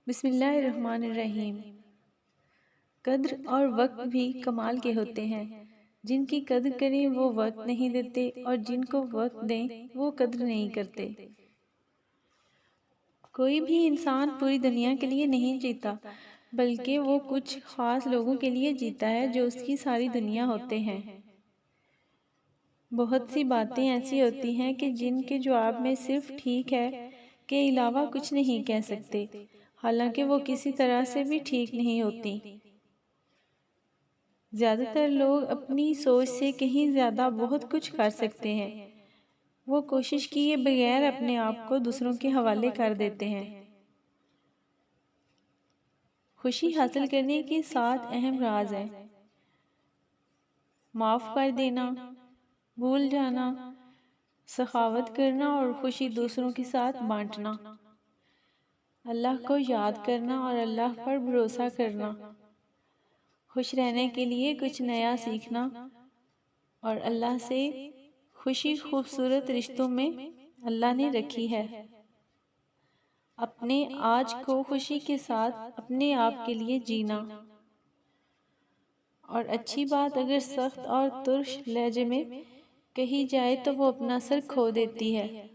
بسم اللہ الرحمن الرحیم۔ قدر اور وقت بھی کمال کے ہوتے ہیں۔ جن کی قدر کریں وہ وقت نہیں دیتے، اور جن کو وقت دیں وہ قدر نہیں کرتے۔ کوئی بھی انسان پوری دنیا کے لیے نہیں جیتا، بلکہ وہ کچھ خاص لوگوں کے لیے جیتا ہے جو اس کی ساری دنیا ہوتے ہیں۔ بہت سی باتیں ایسی ہوتی ہیں کہ جن کے جواب میں صرف ٹھیک ہے کے علاوہ کچھ نہیں کہہ سکتے، حالانکہ وہ کسی طرح سے بھی ٹھیک نہیں ہوتی۔ زیادہ تر لوگ اپنی سوچ سے کہیں زیادہ بہت کچھ کر سکتے ہیں۔ وہ کوشش کیے بغیر اپنے آپ کو دوسروں کے حوالے کر دیتے ہیں۔ خوشی حاصل کرنے کے 7 اہم راز ہیں۔ معاف کر دینا، بھول جانا، سخاوت کرنا اور خوشی دوسروں کے ساتھ بانٹنا، اللہ کو یاد کرنا اور اللہ پر بھروسہ کرنا، خوش رہنے کے لیے کچھ نیا سیکھنا، اور اللہ سے خوشی خوبصورت رشتوں میں اللہ نے رکھی ہے۔ اپنے آج کو خوشی کے ساتھ اپنے آپ کے لیے جینا، اور اچھی بات اگر سخت اور ترش لہجے میں کہی جائے تو وہ اپنا سر کھو دیتی ہے۔